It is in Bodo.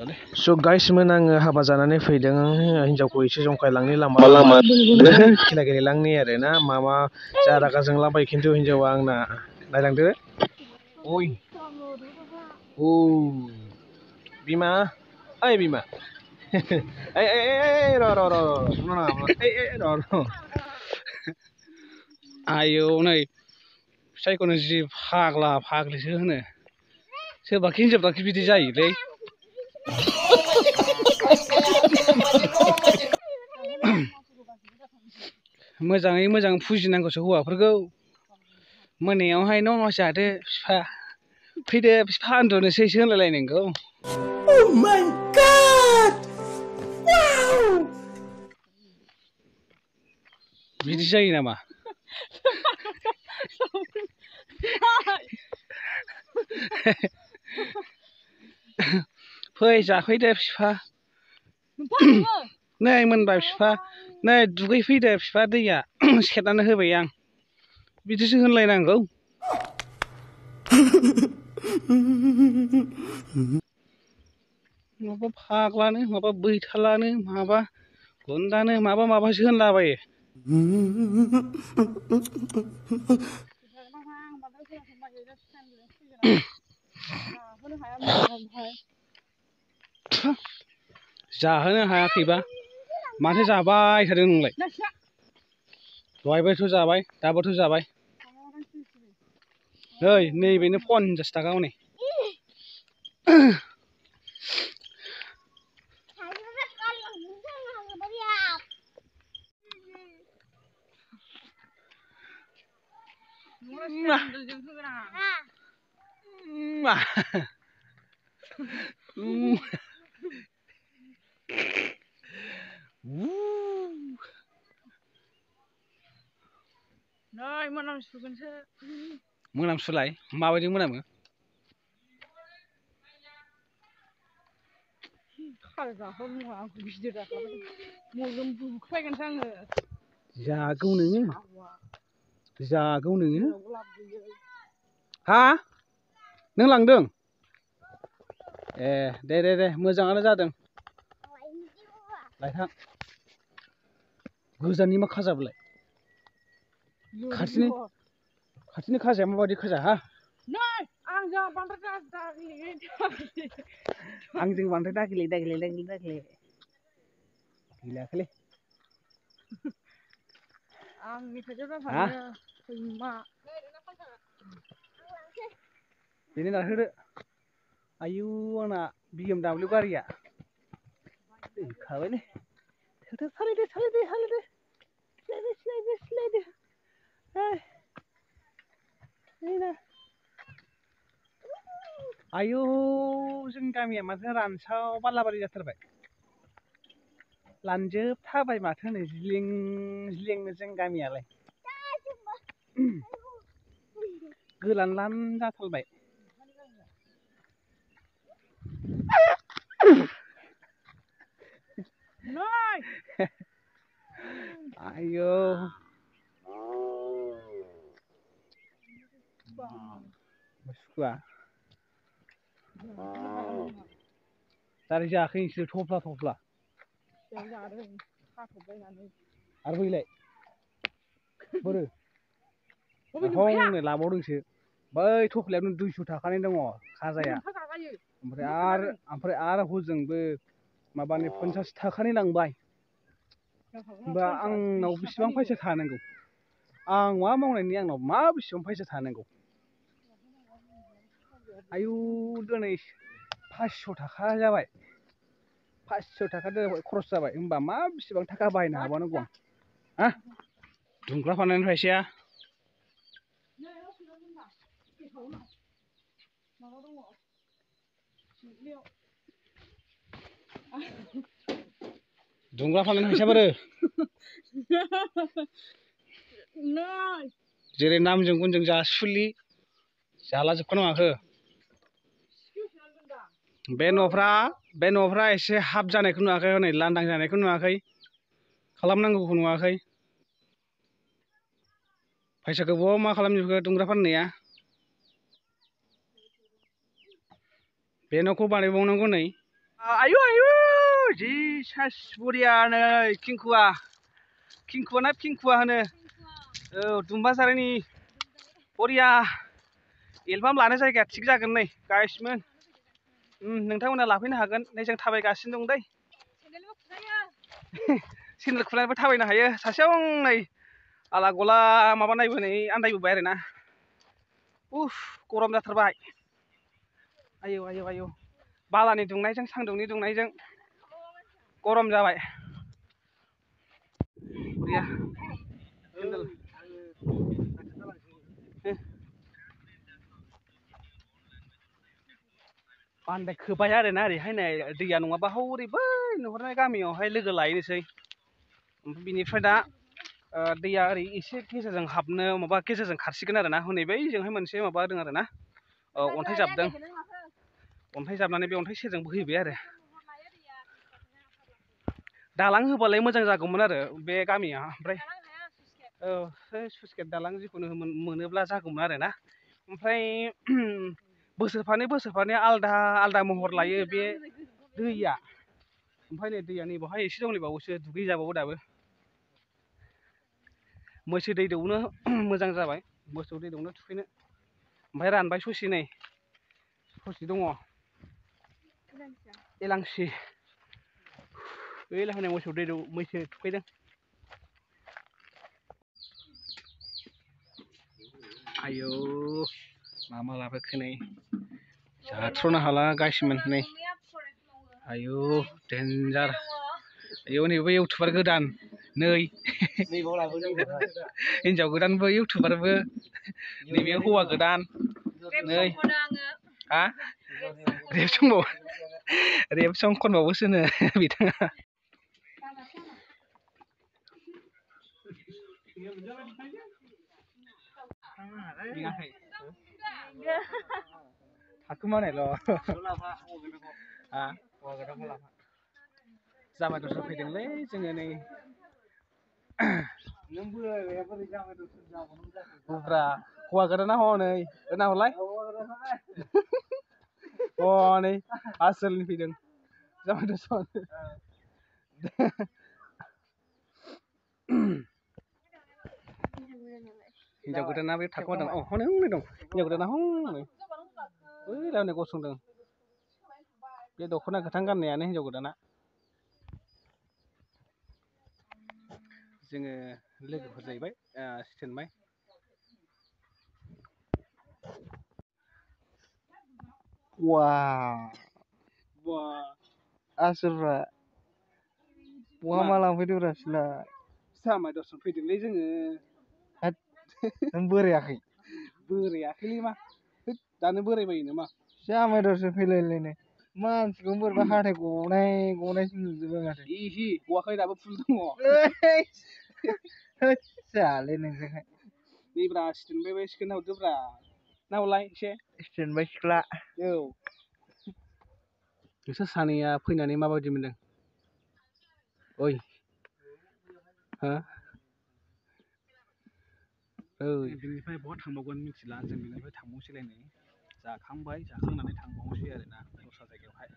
स' गाइसमोन आङो हाबा जानानै फैदों हिनजावखौ एसे जंखायलांनि लामा खेला गेलेलांनि आरो ना मामा जा रागा जोंलाबाय खिन्थु हिनजावा आंना नायलांदो ओइ औ बिमा ओइ बिमा ओइ र' र' र' र' आयौ नै फिसायखौनो जि फाग्ला फाग्लिसो होनो सोरबा हिनजावफ्रा बिदि जायोलै मोजाङै मोजां फुजिनांगौसो हौवाफोरखौ मोनायावहाय न' जादो बिफा फैदो बिफा उन्दुनोसैसो होनलायलायनांगौ बिदि जायो नामा फै जाफैदो बिफा नै मोनबाय बिफा नै दुगैफैदो बिफा दैया सेरनानै होबाय आं बिदिसो होनलायनांगौ माबा फाग्लानो माबा बैथालानो माबा गुन्दानो माबा माबासो होनलाबायो जाहोनो हायाखैबा माथो जाबाय थादों नोंलाय दहायबोथ' जाबाय दाबोथ' जाबाय नै नैबेनो 50 थाखा हनै नै मोनामसुगोनसो मोनामसुलाय माबायदि मोनामो जागौ नोङो जागौ नोङो हा नों लांदों ए दे मोजाङानो जादों लायथां गोजाननि मा खाजाबालाय खाथिनि खाजाया माबायदि खाजा हा आंजों बांद्राय दागेले गैलाखोलै आंनि खाथियाव दाथांनो सैमा बेनो नारहोदो आयु आंना BMW गारिया फैखाबायलै सालायदो आयौ जोंनि गामिया माथो रानसाव बालाबारि जाथारबाय लांजोबथारबाय माथो नै जिलिं जों गामियालाय गोलानलान जाथारबाय आयौ सुखुवा दारै जायाखै नोंसोर थफ्ला आरो बैलाय बोरो हनै लाबावदोंसो बै थफ्लायावनो 200 थाखानि दङ खाजाया ओमफ्राय आरो हजोंबो माबानि 50 थाखानि लांबाय होमबा आंनाव बेसेबां फैसा थानांगौ आं मा मावनायनि आंनाव मा बेसेबां फैसा थानांगौ आयु दिनै 500 थाखा जाबाय 500 थाखा खरस जाबाय होमबा मा बेसेबां थाखा बाहायनो हाबावनांगौ आं हा दुंग्रा फाननायनि फैसाया दुंग्रा फाननायनि फैसा बोरो जेरै नामजों गुनजों जासुलि जालाजोबखानो माखो बे न'फ्रा एसे हाफ जानायखौ नुवाखै हनै लांदां जानायखौ नुवाखै खालामनांगौखौ नुवाखै फैसाखौ बहा मा खालामजोबखो दुंग्रा फाननाया बे न'खौ बानायबावनांगौ नै आयु आयु जि साइज बरिया नै किंकुआ ना किंकुआ होनो औ दुम्बासारनि बरिया एलबाम लानो जायगाया थिग जागोन नै गाइसमोन नोंथांमोना लाफैनो हागोन नै जों थाबायगासिनो दं दै सेन्देल खुनानैबो थाबायनो हायो सासेयाव नै आला गला माबा नायबोनाय आन्दायबोबाय आरोना उफ गरम जाथारबाय आयौ आयौ आयौ बालानि दुंनायजों सान्दुंनि दुंनायजों गरम जाबाय बरिया सेन्देल बान्दो खोबाय आरोना ओरैहाय नै दैया नङाबा हौरै बै नुहुरनाय गामियावहाय लोगो लायनोसै ओमफ्राय बिनिफ्राय दा दैया ओरै एसे गेजेरजों हाबनो माबा गेजेरजों खारसिगोन आरोना हनै बैजोंहाय मोनसे माबा दं आरोना अन्थाइ जाबदों अन्थाइ जाबनानै बे अन्थाइ सेरजों बोहैबाय आरो दालां होबालाय मोजां जागौमोन आरो बे गामिया ओमफ्राय औ स्लुइस गेट दालां जिखुनु मोनोब्ला जागौमोन आरोना ओमफ्राय बोसोरफानि आलदा आलदा महर लायो बे दैया ओमफ्राय नै दैया नैबावहाय एसे दंबावोसो दुगैजाबावो दाबो मैसो दै दौनो मोजां जाबाय मोसौ दै दौनो थुखैनो ओमफ्राय रानबाय ससे नै ससे दङ एलांसि ओइ लाहानाय मोसौ दै मैसो थुखैदों आयौ मा लाबोखो नै जाथ्र'नो हाला गाइसमोन नै आयौ देन्जार आयौ नैबे इउटुबार गोदान नै हिनजाव गोदानबो इउटुबारबो नैबे हौवा गोदान नै हा रेप सं खनबावोसोनो बिथाङा थाखोमानायल' जामाय दरसन फैदोंलै जोङो नै बुब्रा हौवा गोदाना हनै नाहरलाय हनै आसोलनि फैदों जामाय दरसन हिनजाव गोदाना बे थाखोमादों हनै दं हिनजाव गोदाना हनै बै लावनाय गसंदों बे दख'ना गोथां गाननायानो हिनजाव गोदाना जोङो लोगोफोर जाहैबाय स्टेन्ड बाय Wah, asura, wah malam itu rasanya. जामाय दरसन फैदोंलै जोङो Nang beriakai. बोरायाखैलै मा दानो बोरायबायो नामा Jamal dorson filelene. Mansukun berbahagia gonai sendiri macam. इहि गवाखै दाबो फुल दङ Salah nengsekai. नैब्रा स्टेन्ड बाय सिखोना हरदोब्रा नाहरलाय एसे Stand by sikla. औ नोंसोर सानैया फैनानै माबायदि मोनदों ओइ हा ओइ बिनिफ्राय बहा थांबावगोन मिथिला जों बिनिफ्राय थांबावनोसैलाय नै जाखांबाय जाखांनानै थांबावनोसै आरोना दस्रा जायगायावहाय